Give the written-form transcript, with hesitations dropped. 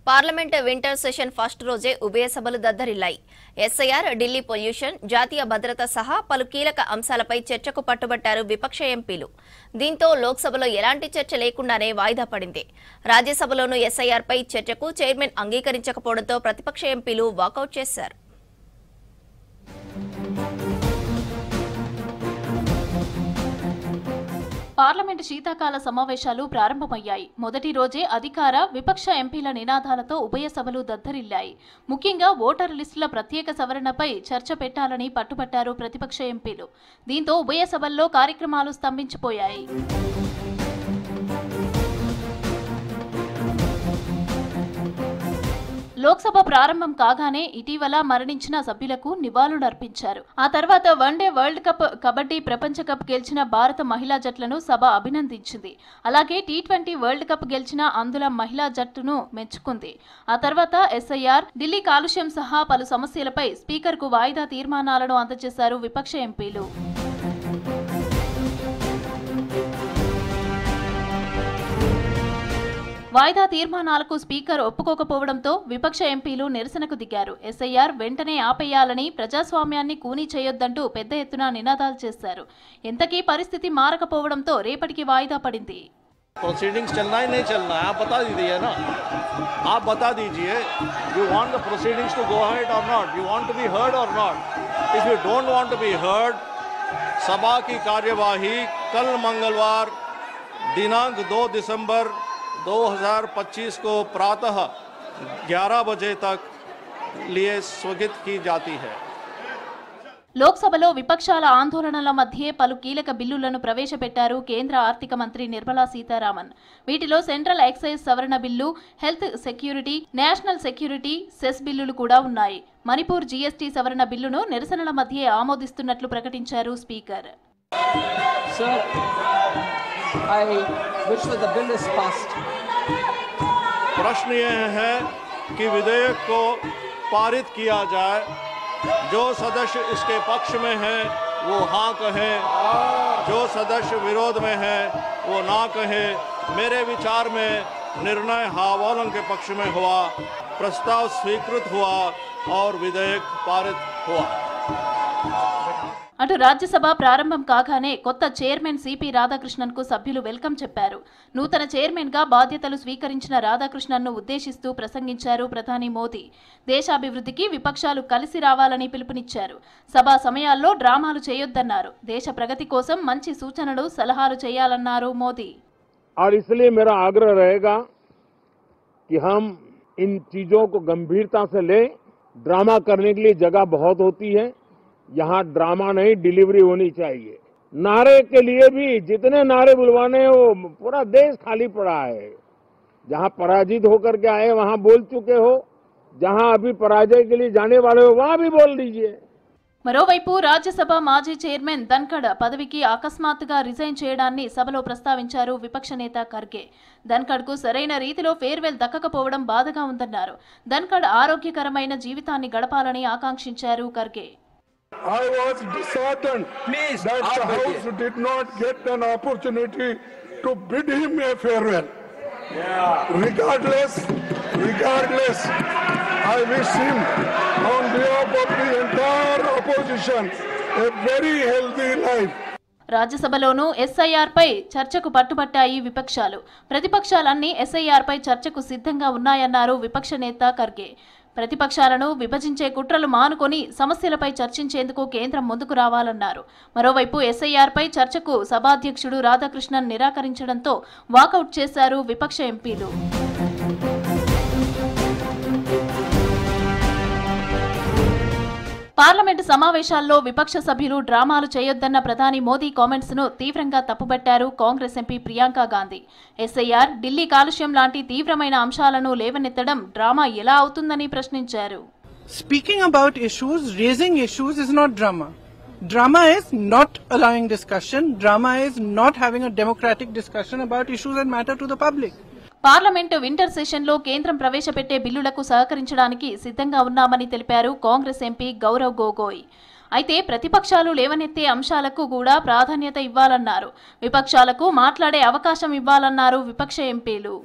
Parliament winter session first రోజే ఉభయ సభలు దద్దరిల్లాయి. ఎస్ఐఆర్, ఢిల్లీ పొల్యూషన్, జాతీయ భద్రత సహా పలు కీలక అంశాలపై చర్చకు పట్టుబట్టారు విపక్ష ఎంపీలు. దీంతో లోక్సభలో ఎలాంటి చర్చ లేకుండానే వాయిదా పడింది. రాజ్యసభలోనూ ఎస్ఐఆర్పై చర్చకు చైర్మన్ అంగీకరించకపోవడంతో ప్రతిపక్ష ఎంపీలు వాకౌట్ చేశారు. పార్లమెంటు శీతాకాల సమావేశాలు ప్రారంభమయ్యాయి. మొదటి రోజే అధికార, విపక్ష ఎంపీల నినాదాలతో ఉభయ సభలు దద్దరిల్లాయి. ముఖ్యంగా ఓటరు లిస్టుల ప్రత్యేక సవరణపై చర్చ పెట్టాలని పట్టుబట్టారు ప్రతిపక్ష ఎంపీలు. దీంతో ఉభయ సభల్లో కార్యక్రమాలు స్తంభించిపోయాయి. లోక్సభ ప్రారంభం కాగానే ఇటీవల మరణించిన సభ్యులకు నివాళులర్పించారు. ఆ తర్వాత వన్డే వరల్డ్ కప్, కబడ్డీ ప్రపంచ కప్ గెలిచిన భారత మహిళా జట్లను సభ అభినందించింది. అలాగే టీ20 వరల్డ్ కప్ గెలిచిన అందుల మహిళా జట్టును మెచ్చుకుంది. ఆ తర్వాత ఎస్ఐఆర్, ఢిల్లీ కాలుష్యం సహా పలు సమస్యలపై స్పీకర్కు వాయిదా తీర్మానాలను అందజేశారు విపక్ష ఎంపీలు. వాయిదా తీర్మానాలకు స్పీకర్ ఒప్పుకోకపోవడంతో విపక్ష ఎంపీలు నిరసనకు దిగారు. ఎస్ఐఆర్ వెంటనే ఆపేయాలని, ప్రజాస్వామ్యాన్ని కూనీ చేయొద్దంటూ పెద్ద ఎత్తున నినాదాలు చేశారు. ఎంతకీ పరిస్థితి మారకపోవడంతో రేపటికి వాయిదా పడింది. प्रोसीडिंग्स चलना ही नहीं चलना है, आप बता दीजिए ना, आप बता दीजिए, you want the proceedings to go ahead or not, you want to be heard or not. If you don't want to be heard, सभा की कार्यवाही कल मंगलवार दिनांक 2 दिसंबर 2025 को प्रातः 11 बजे तक लिए स्थगित की जाती है. లోక్సభలో విపక్షాల ఆందోళనల మధ్య పలు కీలక బిల్లులను ప్రవేశపెట్టారు కేంద్ర ఆర్థిక మంత్రి నిర్మలా సీతారామన్. వీటిలో సెంట్రల్ ఎక్సైజ్ సవరణ bill, health security, national security, cess బిల్లులు కూడా ఉన్నాయి. మణిపూర్ జీఎస్టీ సవరణ బిల్లును నిరసనల మధ్య ఆమోదిస్తున్నట్లు ప్రకటించారు స్పీకర్. प्रश्न यह है कि विधेयक को पारित किया जाए. जो सदस्य इसके पक्ष में हैं वो हाँ कहें, जो सदस्य विरोध में हैं वो ना कहें. मेरे विचार में निर्णय हावलन के पक्ष में हुआ, प्रस्ताव स्वीकृत हुआ और विधेयक पारित हुआ. అటు రాజ్యసభ ప్రారంభం కాగానే కొత్త చైర్మన్ సిపి రాధాకృష్ణన్ కు సభ్యులు వెల్కమ్ చెప్పారు. నూతన చైర్మన్ గా బాధ్యతలు స్వీకరించిన రాధాకృష్ణన్ ను ఉద్దేశిస్తూ ప్రసంగించారు ప్రధాని మోదీ. దేశాభివృద్ధికి విపక్షాలు కలిసి రావాలని పిలుపునిచ్చారు. సభా సమయాల్లో డ్రామాలు చేయొద్దన్నారు. దేశ ప్రగతి కోసం మంచి సూచనలు, సలహాలు చేయాలన్నారు మోదీ. और इसलिए मेरा आग्रह रहेगा कि हम इन चीजों को गंभीरता से लें. ड्रामा करने के लिए जगह बहुत होती है, यहाँ ड्रामा नहीं, डिलीवरी होनी चाहिए. नारे के लिए भी जितने नारे बुलवाने हैं वो पूरा देश खाली पड़ा है. जहाँ पराजित होकर के आए वहाँ बोल चुके हो, जहाँ अभी पराजय के लिए जाने वाले हो वहाँ भी बोल दीजिए. మరోవైపు రాజ్యసభ మాజీ చైర్మన్ ధన్ఖడ్ పదవికి అకస్మాత్తుగా రిజైన్ చేయడాన్ని సభలో ప్రస్తావించారు విపక్ష నేత ఖర్గే. ధన్ఖడ్ కు సరైన రీతిలో ఫేర్వెల్ దక్కకపోవడం బాధగా ఉందన్నారు. ధన్ఖడ్ ఆరోగ్యకరమైన జీవితాన్ని గడపాలని ఆకాంక్షించారు Kharge. I was disheartened that the House did not get an opportunity to bid him a farewell. Regardless, I wish him on behalf of the entire opposition a very healthy life. రాజ్యసభలోనూ SIR పై చర్చకు పట్టుబట్టాయి విపక్షాలు. ప్రతిపక్షాలన్నీ SIR పై చర్చకు సిద్ధంగా ఉన్నాయన్నారు విపక్ష నేత ఖర్గే. ప్రతిపక్షాలను విభజించే కుట్రలు మానుకొని సమస్యలపై చర్చించేందుకు కేంద్రం ముందుకు రావాలన్నారు. మరోవైపు ఎస్ఐఆర్ పై చర్చకు సభాధ్యక్షుడు రాధాకృష్ణన్ నిరాకరించడంతో వాకౌట్ చేశారు విపక్ష ఎంపీలు. పార్లమెంటు సమావేశాల్లో విపక్ష సభ్యులు డ్రామాలు చేయొద్దన్న ప్రధాని మోదీ కామెంట్స్ ను తీవ్రంగా తప్పుబట్టారు కాంగ్రెస్ ఎంపీ ప్రియాంక గాంధీ. ఎస్ఐఆర్, ఢిల్లీ కాలుష్యం లాంటి తీవ్రమైన అంశాలను లేవనెత్తడం డ్రామా ఎలా అవుతుందని ప్రశ్నించారు. Speaking about issues, raising issues is not drama. Drama is not allowing discussion. Drama is not having a democratic discussion about issues that matter to the public. Parliament winter సెషన్లో కేంద్రం ప్రవేశపెట్టే బిల్లులకు సహకరించడానికి సిద్ధంగా ఉన్నామని తెలిపారు కాంగ్రెస్ ఎంపీ గౌరవ్ గొగోయ్. అయితే ప్రతిపక్షాలు లేవనెత్తే అంశాలకు కూడా ప్రాధాన్యత ఇవ్వాలన్నారు. విపక్షాలకు మాట్లాడే అవకాశం ఇవ్వాలన్నారు విపక్ష ఎంపీలు.